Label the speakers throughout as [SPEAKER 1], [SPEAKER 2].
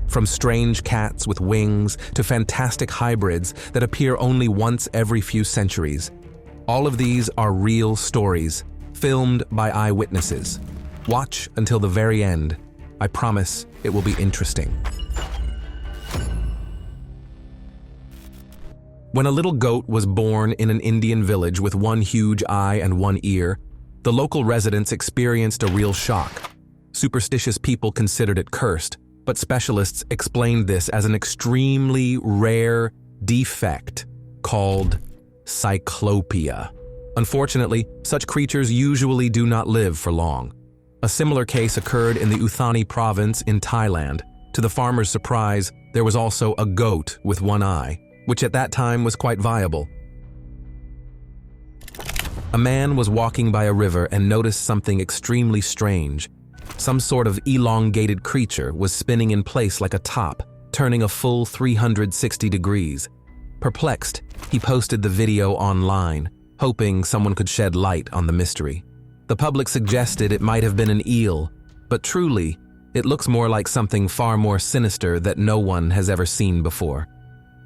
[SPEAKER 1] from strange cats with wings to fantastic hybrids that appear only once every few centuries. All of these are real stories, filmed by eyewitnesses. Watch until the very end. I promise it will be interesting. When a little goat was born in an Indian village with one huge eye and one ear, the local residents experienced a real shock. Superstitious people considered it cursed, but specialists explained this as an extremely rare defect called cyclopia. Unfortunately, such creatures usually do not live for long. A similar case occurred in the Uthani province in Thailand. To the farmer's surprise, there was also a goat with one eye, which at that time was quite viable. A man was walking by a river and noticed something extremely strange. Some sort of elongated creature was spinning in place like a top, turning a full 360 degrees. Perplexed, he posted the video online, hoping someone could shed light on the mystery. The public suggested it might have been an eel, but truly, it looks more like something far more sinister that no one has ever seen before.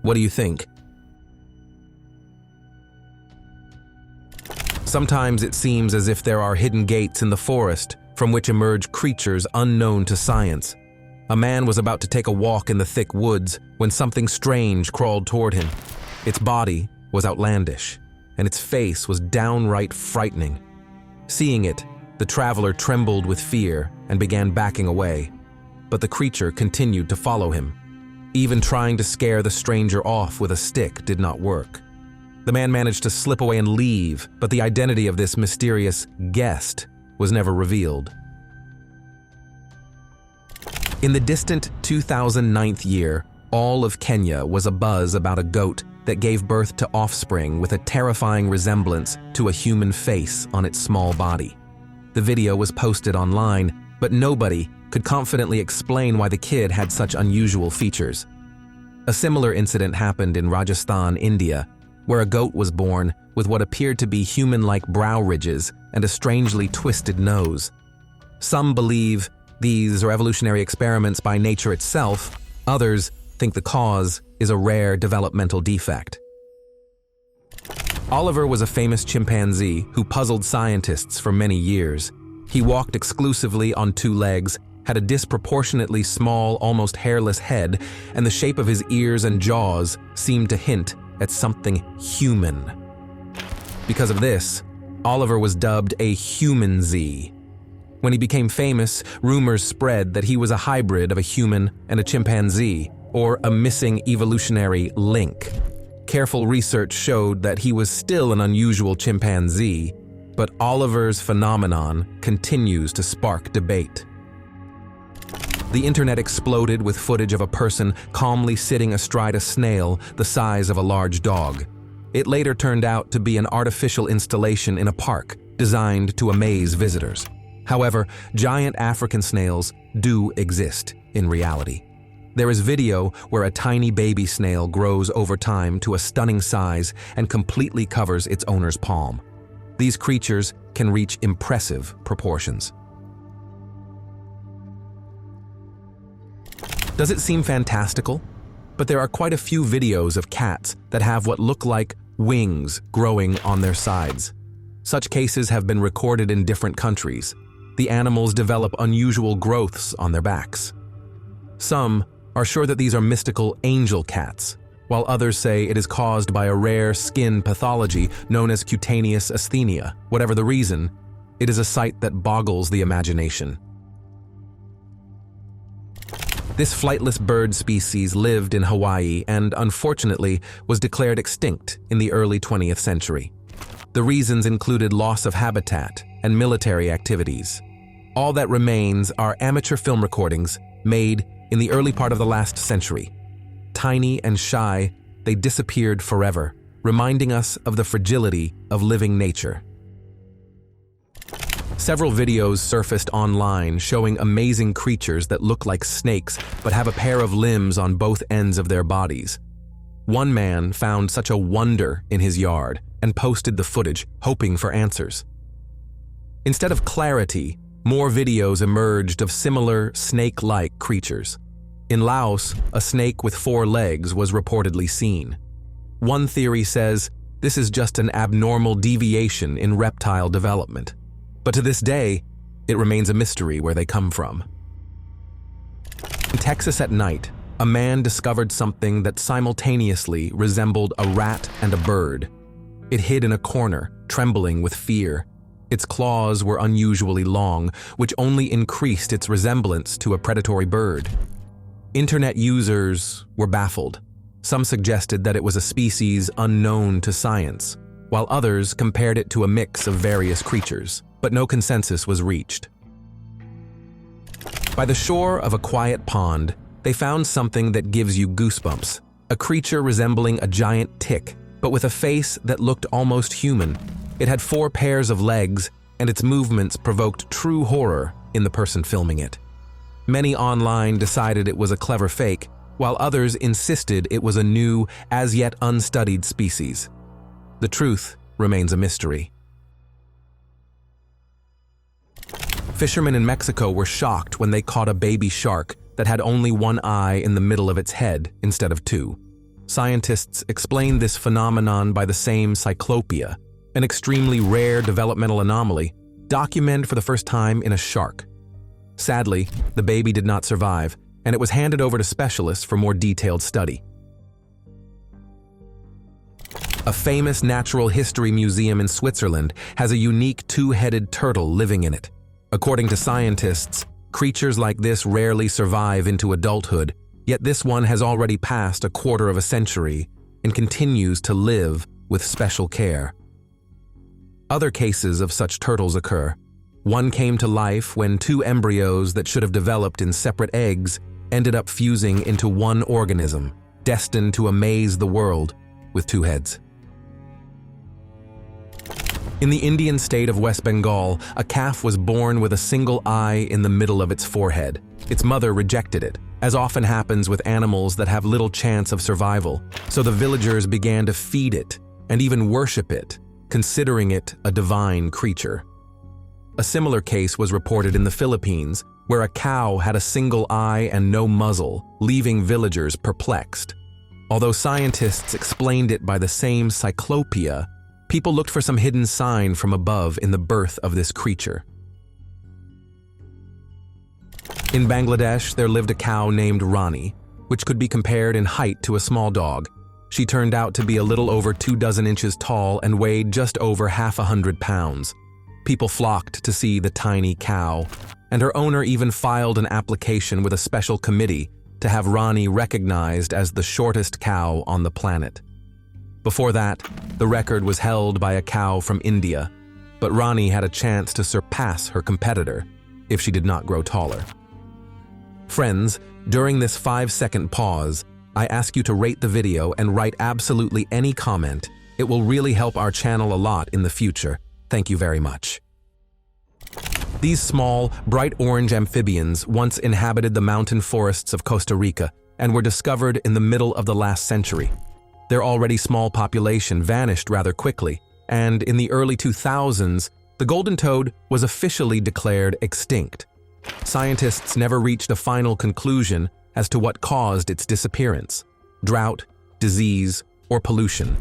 [SPEAKER 1] What do you think? Sometimes it seems as if there are hidden gates in the forest from which emerge creatures unknown to science. A man was about to take a walk in the thick woods when something strange crawled toward him. Its body was outlandish, and its face was downright frightening. Seeing it, the traveler trembled with fear and began backing away, but the creature continued to follow him. Even trying to scare the stranger off with a stick did not work. The man managed to slip away and leave, but the identity of this mysterious guest was never revealed. In the distant 2009 year, all of Kenya was abuzz about a goat that gave birth to offspring with a terrifying resemblance to a human face on its small body. The video was posted online, but nobody could confidently explain why the kid had such unusual features. A similar incident happened in Rajasthan, India, where a goat was born with what appeared to be human-like brow ridges and a strangely twisted nose. Some believe these are evolutionary experiments by nature itself. Others think the cause is a rare developmental defect. Oliver was a famous chimpanzee who puzzled scientists for many years. He walked exclusively on two legs, had a disproportionately small, almost hairless head, and the shape of his ears and jaws seemed to hint at something human. Because of this, Oliver was dubbed a humanzee. When he became famous, rumors spread that he was a hybrid of a human and a chimpanzee, or a missing evolutionary link. Careful research showed that he was still an unusual chimpanzee, but Oliver's phenomenon continues to spark debate. The internet exploded with footage of a person calmly sitting astride a snail the size of a large dog. It later turned out to be an artificial installation in a park designed to amaze visitors. However, giant African snails do exist in reality. There is video where a tiny baby snail grows over time to a stunning size and completely covers its owner's palm. These creatures can reach impressive proportions. Does it seem fantastical? But there are quite a few videos of cats that have what look like wings growing on their sides. Such cases have been recorded in different countries. The animals develop unusual growths on their backs. Some are sure that these are mystical angel cats, while others say it is caused by a rare skin pathology known as cutaneous asthenia. Whatever the reason, it is a sight that boggles the imagination. This flightless bird species lived in Hawaii and, unfortunately, was declared extinct in the early 20th century. The reasons included loss of habitat and military activities. All that remains are amateur film recordings made in the early part of the last century. Tiny and shy, they disappeared forever, reminding us of the fragility of living nature. Several videos surfaced online showing amazing creatures that look like snakes but have a pair of limbs on both ends of their bodies. One man found such a wonder in his yard and posted the footage, hoping for answers. Instead of clarity, more videos emerged of similar snake-like creatures. In Laos, a snake with 4 legs was reportedly seen. One theory says this is just an abnormal deviation in reptile development. But to this day, it remains a mystery where they come from. In Texas at night, a man discovered something that simultaneously resembled a rat and a bird. It hid in a corner, trembling with fear. Its claws were unusually long, which only increased its resemblance to a predatory bird. Internet users were baffled. Some suggested that it was a species unknown to science, while others compared it to a mix of various creatures, but no consensus was reached. By the shore of a quiet pond, they found something that gives you goosebumps, a creature resembling a giant tick, but with a face that looked almost human. It had 4 pairs of legs, and its movements provoked true horror in the person filming it. Many online decided it was a clever fake, while others insisted it was a new, as yet unstudied species. The truth remains a mystery. Fishermen in Mexico were shocked when they caught a baby shark that had only 1 eye in the middle of its head instead of 2. Scientists explained this phenomenon by the same cyclopia, an extremely rare developmental anomaly, documented for the first time in a shark. Sadly, the baby did not survive, and it was handed over to specialists for more detailed study. A famous natural history museum in Switzerland has a unique 2-headed turtle living in it. According to scientists, creatures like this rarely survive into adulthood, yet this one has already passed a quarter of a century and continues to live with special care. Other cases of such turtles occur. One came to life when 2 embryos that should have developed in separate eggs ended up fusing into one organism, destined to amaze the world with 2 heads. In the Indian state of West Bengal, a calf was born with a single eye in the middle of its forehead. Its mother rejected it, as often happens with animals that have little chance of survival, so the villagers began to feed it and even worship it, considering it a divine creature. A similar case was reported in the Philippines, where a cow had a single eye and no muzzle, leaving villagers perplexed. Although scientists explained it by the same cyclopia, people looked for some hidden sign from above in the birth of this creature. In Bangladesh, there lived a cow named Rani, which could be compared in height to a small dog. She turned out to be a little over 24 inches tall and weighed just over 100 pounds. People flocked to see the tiny cow, and her owner even filed an application with a special committee to have Rani recognized as the shortest cow on the planet. Before that, the record was held by a cow from India, but Rani had a chance to surpass her competitor if she did not grow taller. Friends, during this 5-second pause, I ask you to rate the video and write absolutely any comment. It will really help our channel a lot in the future. Thank you very much. These small, bright orange amphibians once inhabited the mountain forests of Costa Rica and were discovered in the middle of the last century. Their already small population vanished rather quickly, and in the early 2000s, the golden toad was officially declared extinct. Scientists never reached a final conclusion as to what caused its disappearance: drought, disease, or pollution.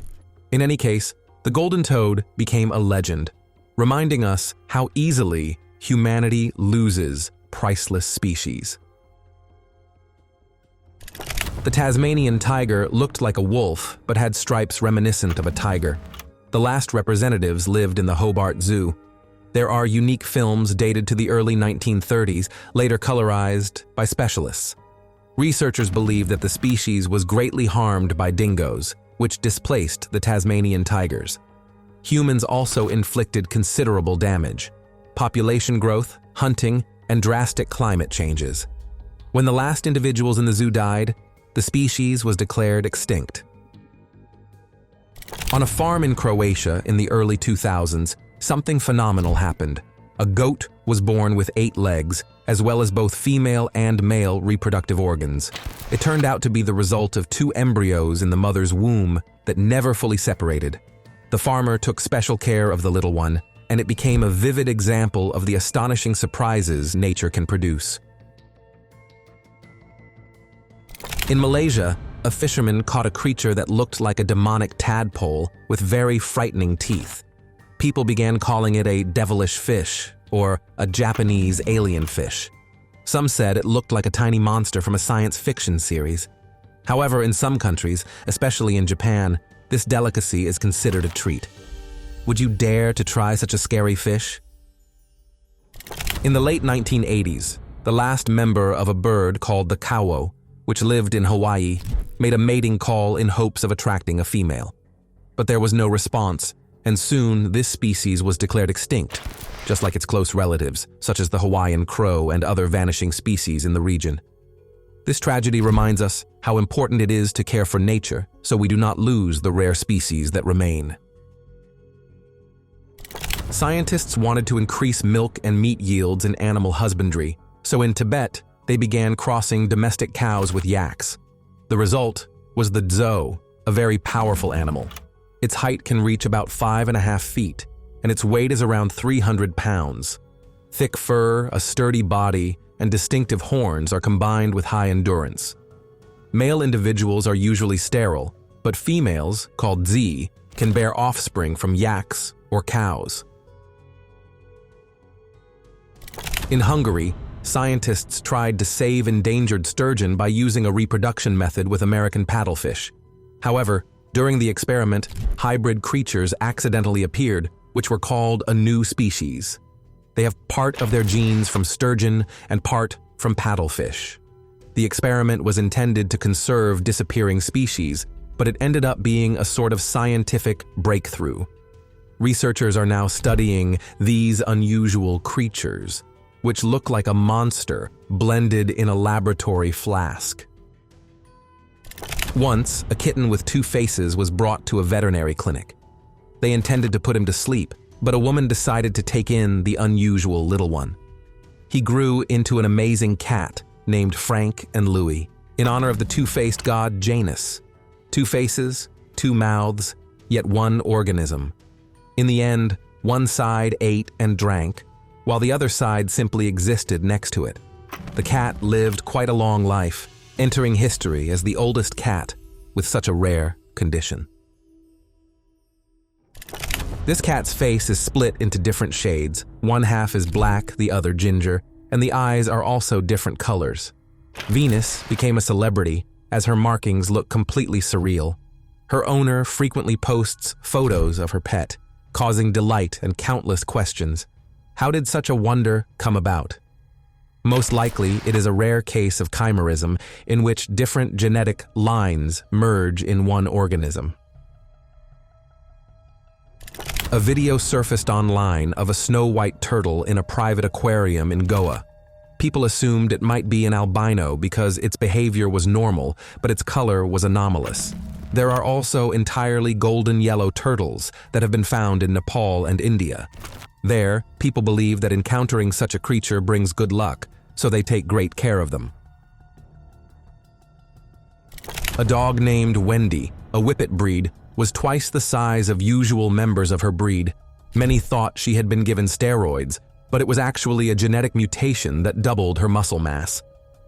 [SPEAKER 1] In any case, the golden toad became a legend, reminding us how easily humanity loses priceless species. The Tasmanian tiger looked like a wolf, but had stripes reminiscent of a tiger. The last representatives lived in the Hobart Zoo. There are unique films dated to the early 1930s, later colorized by specialists. Researchers believe that the species was greatly harmed by dingoes, which displaced the Tasmanian tigers. Humans also inflicted considerable damage: population growth, hunting, and drastic climate changes. When the last individuals in the zoo died, the species was declared extinct. On a farm in Croatia in the early 2000s, something phenomenal happened. A goat was born with 8 legs, as well as both female and male reproductive organs. It turned out to be the result of 2 embryos in the mother's womb that never fully separated. The farmer took special care of the little one, and it became a vivid example of the astonishing surprises nature can produce. In Malaysia, a fisherman caught a creature that looked like a demonic tadpole with very frightening teeth. People began calling it a devilish fish or a Japanese alien fish. Some said it looked like a tiny monster from a science fiction series. However, in some countries, especially in Japan, this delicacy is considered a treat. Would you dare to try such a scary fish? In the late 1980s, the last member of a bird called the cowo, which lived in Hawaii, made a mating call in hopes of attracting a female. But there was no response, and soon this species was declared extinct, just like its close relatives, such as the Hawaiian crow and other vanishing species in the region. This tragedy reminds us how important it is to care for nature so we do not lose the rare species that remain. Scientists wanted to increase milk and meat yields in animal husbandry, so in Tibet, they began crossing domestic cows with yaks. The result was the dzou, a very powerful animal. Its height can reach about 5.5 feet, and its weight is around 300 pounds. Thick fur, a sturdy body, and distinctive horns are combined with high endurance. Male individuals are usually sterile, but females, called zee, can bear offspring from yaks or cows. In Hungary, scientists tried to save endangered sturgeon by using a reproduction method with American paddlefish. However, during the experiment, hybrid creatures accidentally appeared, which were called a new species. They have part of their genes from sturgeon and part from paddlefish. The experiment was intended to conserve disappearing species, but it ended up being a sort of scientific breakthrough. Researchers are now studying these unusual creatures, which look like a monster blended in a laboratory flask. Once, a kitten with 2 faces was brought to a veterinary clinic. They intended to put him to sleep, but a woman decided to take in the unusual little one. He grew into an amazing cat named Frank and Louie, in honor of the 2-faced god Janus. 2 faces, 2 mouths, yet one organism. In the end, one side ate and drank, while the other side simply existed next to it. The cat lived quite a long life, entering history as the oldest cat with such a rare condition. This cat's face is split into different shades. One half is black, the other ginger, and the eyes are also different colors. Venus became a celebrity as her markings look completely surreal. Her owner frequently posts photos of her pet, causing delight and countless questions. How did such a wonder come about? Most likely, it is a rare case of chimerism in which different genetic lines merge in one organism. A video surfaced online of a snow-white turtle in a private aquarium in Goa. People assumed it might be an albino because its behavior was normal, but its color was anomalous. There are also entirely golden yellow turtles that have been found in Nepal and India. There, people believe that encountering such a creature brings good luck, so they take great care of them. A dog named Wendy, a Whippet breed, was twice the size of usual members of her breed. Many thought she had been given steroids, but it was actually a genetic mutation that doubled her muscle mass.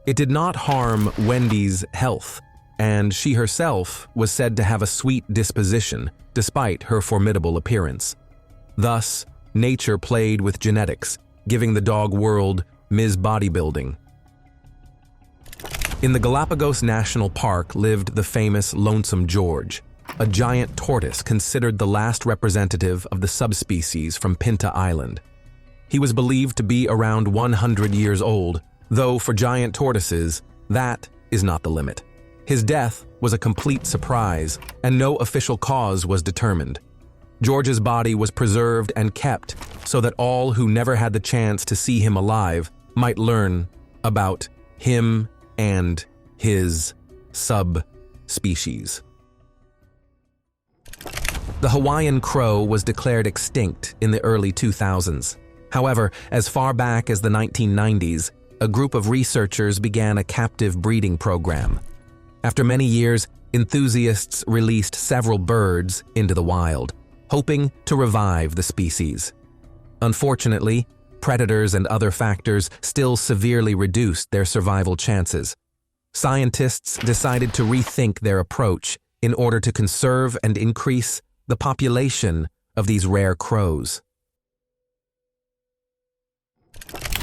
[SPEAKER 1] It did not harm Wendy's health, and she herself was said to have a sweet disposition, despite her formidable appearance. Thus, nature played with genetics, giving the dog world Ms. Bodybuilding. In the Galapagos National Park lived the famous Lonesome George, a giant tortoise considered the last representative of the subspecies from Pinta Island. He was believed to be around 100 years old, though for giant tortoises, that is not the limit. His death was a complete surprise, and no official cause was determined. George's body was preserved and kept so that all who never had the chance to see him alive might learn about him and his subspecies. The Hawaiian crow was declared extinct in the early 2000s. However, as far back as the 1990s, a group of researchers began a captive breeding program. After many years, enthusiasts released several birds into the wild, hoping to revive the species. Unfortunately, predators and other factors still severely reduced their survival chances. Scientists decided to rethink their approach in order to conserve and increase the population of these rare crows.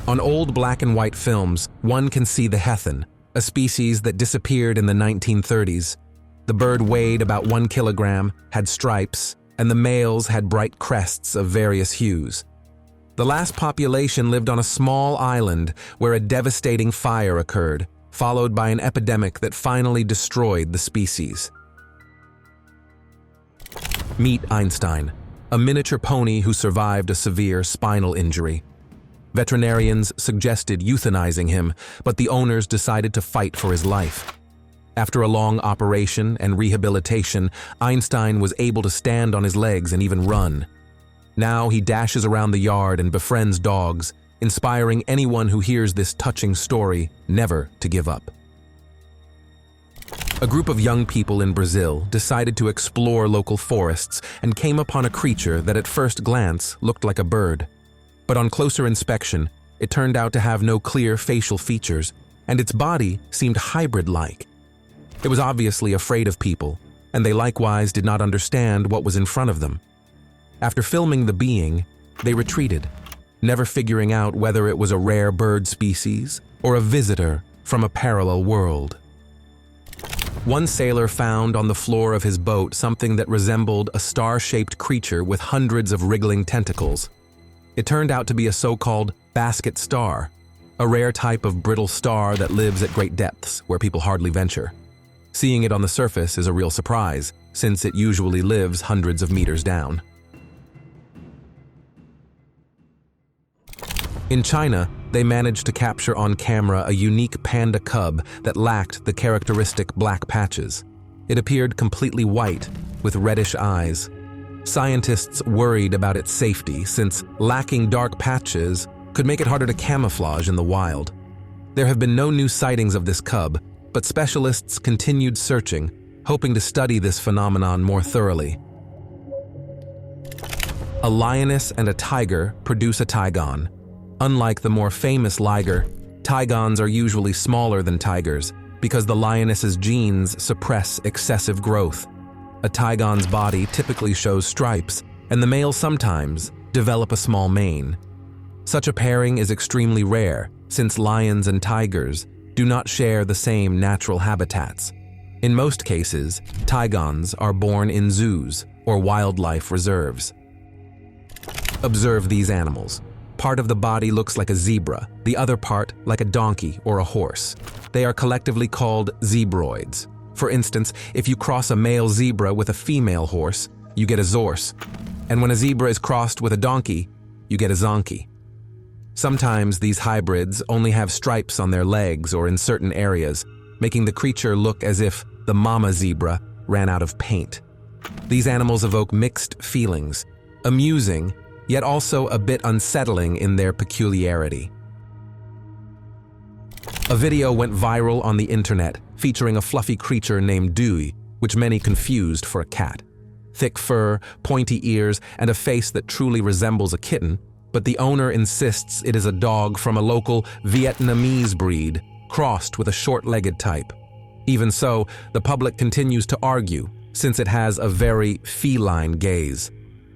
[SPEAKER 1] On old black and white films, one can see the heathen, a species that disappeared in the 1930s. The bird weighed about 1 kilogram, had stripes, and the males had bright crests of various hues. The last population lived on a small island where a devastating fire occurred, followed by an epidemic that finally destroyed the species. Meet Einstein, a miniature pony who survived a severe spinal injury. Veterinarians suggested euthanizing him, but the owners decided to fight for his life. After a long operation and rehabilitation, Einstein was able to stand on his legs and even run. Now he dashes around the yard and befriends dogs, inspiring anyone who hears this touching story never to give up. A group of young people in Brazil decided to explore local forests and came upon a creature that at first glance looked like a bird. But on closer inspection, it turned out to have no clear facial features, and its body seemed hybrid-like. It was obviously afraid of people, and they likewise did not understand what was in front of them. After filming the being, they retreated, never figuring out whether it was a rare bird species or a visitor from a parallel world. One sailor found on the floor of his boat something that resembled a star-shaped creature with hundreds of wriggling tentacles. It turned out to be a so-called basket star, a rare type of brittle star that lives at great depths where people hardly venture. Seeing it on the surface is a real surprise, since it usually lives hundreds of meters down. In China, they managed to capture on camera a unique panda cub that lacked the characteristic black patches. It appeared completely white, with reddish eyes. Scientists worried about its safety since lacking dark patches could make it harder to camouflage in the wild. There have been no new sightings of this cub, but specialists continued searching, hoping to study this phenomenon more thoroughly. A lioness and a tiger produce a tigon. Unlike the more famous liger, tigons are usually smaller than tigers because the lioness's genes suppress excessive growth. A tigon's body typically shows stripes, and the male sometimes develop a small mane. Such a pairing is extremely rare, since lions and tigers do not share the same natural habitats. In most cases, tigons are born in zoos or wildlife reserves. Observe these animals. Part of the body looks like a zebra, the other part like a donkey or a horse. They are collectively called zebroids. For instance, if you cross a male zebra with a female horse, you get a zorse. And when a zebra is crossed with a donkey, you get a zonkey. Sometimes these hybrids only have stripes on their legs or in certain areas, making the creature look as if the mama zebra ran out of paint. These animals evoke mixed feelings, amusing, yet also a bit unsettling in their peculiarity. A video went viral on the internet featuring a fluffy creature named Dewey, which many confused for a cat. Thick fur, pointy ears, and a face that truly resembles a kitten, but the owner insists it is a dog from a local Vietnamese breed, crossed with a short-legged type. Even so, the public continues to argue, since it has a very feline gaze.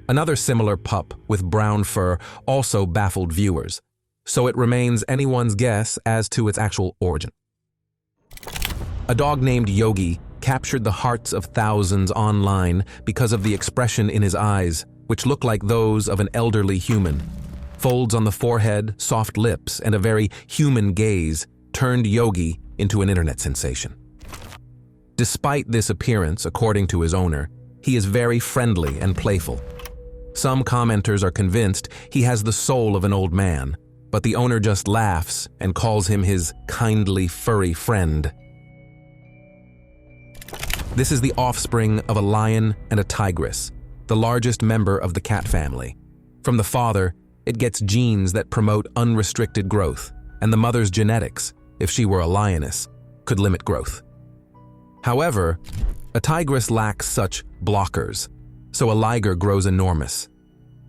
[SPEAKER 1] Another similar pup with brown fur also baffled viewers, so it remains anyone's guess as to its actual origin. A dog named Yogi captured the hearts of thousands online because of the expression in his eyes, which look like those of an elderly human. Folds on the forehead, soft lips, and a very human gaze turned Yogi into an internet sensation. Despite this appearance, according to his owner, he is very friendly and playful. Some commenters are convinced he has the soul of an old man, but the owner just laughs and calls him his kindly, furry friend. This is the offspring of a lion and a tigress, the largest member of the cat family. From the father, it gets genes that promote unrestricted growth, and the mother's genetics, if she were a lioness, could limit growth. However, a tigress lacks such blockers, so a liger grows enormous.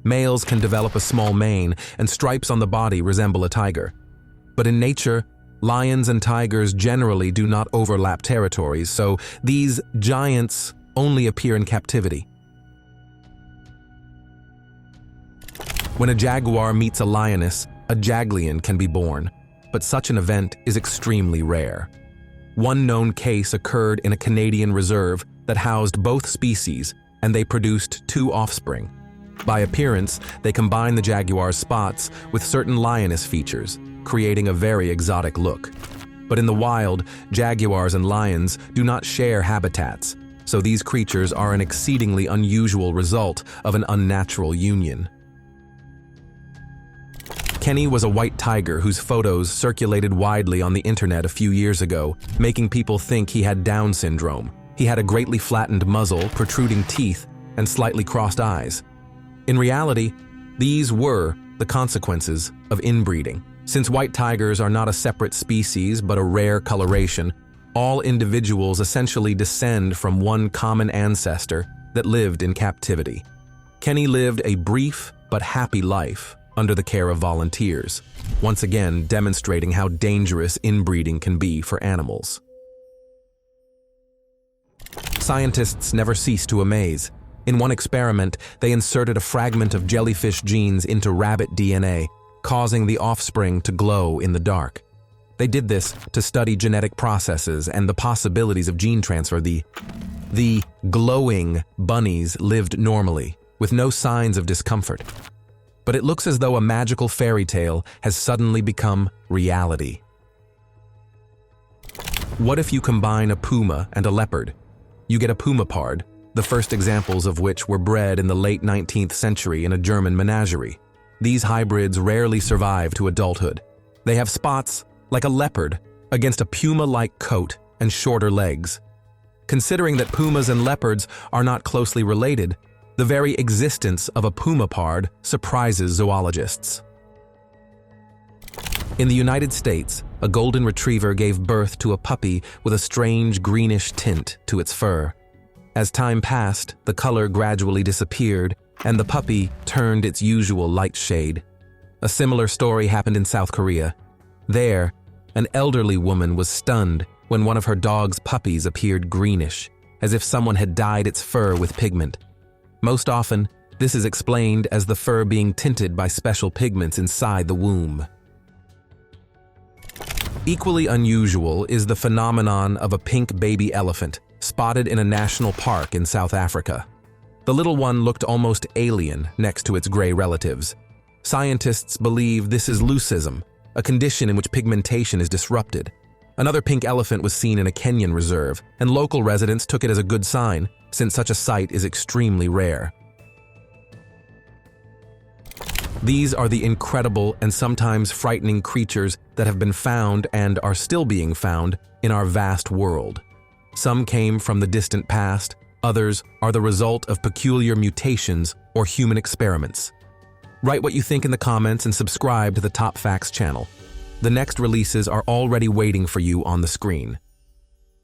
[SPEAKER 1] Males can develop a small mane, and stripes on the body resemble a tiger. But in nature, Lions and tigers generally do not overlap territories, so these giants only appear in captivity. When a jaguar meets a lioness, a jaglion can be born, but such an event is extremely rare. One known case occurred in a Canadian reserve that housed both species, and they produced 2 offspring. By appearance, they combine the jaguar's spots with certain lioness features, creating a very exotic look. But in the wild, jaguars and lions do not share habitats, so these creatures are an exceedingly unusual result of an unnatural union. Kenny was a white tiger whose photos circulated widely on the internet a few years ago, making people think he had Down syndrome. He had a greatly flattened muzzle, protruding teeth, and slightly crossed eyes. In reality, these were the consequences of inbreeding. Since white tigers are not a separate species but a rare coloration, all individuals essentially descend from one common ancestor that lived in captivity. Kenny lived a brief but happy life under the care of volunteers, once again demonstrating how dangerous inbreeding can be for animals. Scientists never cease to amaze. In one experiment, they inserted a fragment of jellyfish genes into rabbit DNA, causing the offspring to glow in the dark. They did this to study genetic processes and the possibilities of gene transfer. The glowing bunnies lived normally, with no signs of discomfort. But it looks as though a magical fairy tale has suddenly become reality. What if you combine a puma and a leopard? You get a pumapard, the first examples of which were bred in the late 19th century in a German menagerie. These hybrids rarely survive to adulthood. They have spots like a leopard against a puma-like coat and shorter legs. Considering that pumas and leopards are not closely related, the very existence of a pumapard surprises zoologists. In the United States, a golden retriever gave birth to a puppy with a strange greenish tint to its fur. As time passed, the color gradually disappeared, and the puppy turned its usual light shade. A similar story happened in South Korea. There, an elderly woman was stunned when one of her dog's puppies appeared greenish, as if someone had dyed its fur with pigment. Most often, this is explained as the fur being tinted by special pigments inside the womb. Equally unusual is the phenomenon of a pink baby elephant spotted in a national park in South Africa. The little one looked almost alien next to its gray relatives. Scientists believe this is leucism, a condition in which pigmentation is disrupted. Another pink elephant was seen in a Kenyan reserve, and local residents took it as a good sign, since such a sight is extremely rare. These are the incredible and sometimes frightening creatures that have been found and are still being found in our vast world. Some came from the distant past, others are the result of peculiar mutations or human experiments. Write what you think in the comments and subscribe to the Top Facts channel. The next releases are already waiting for you on the screen.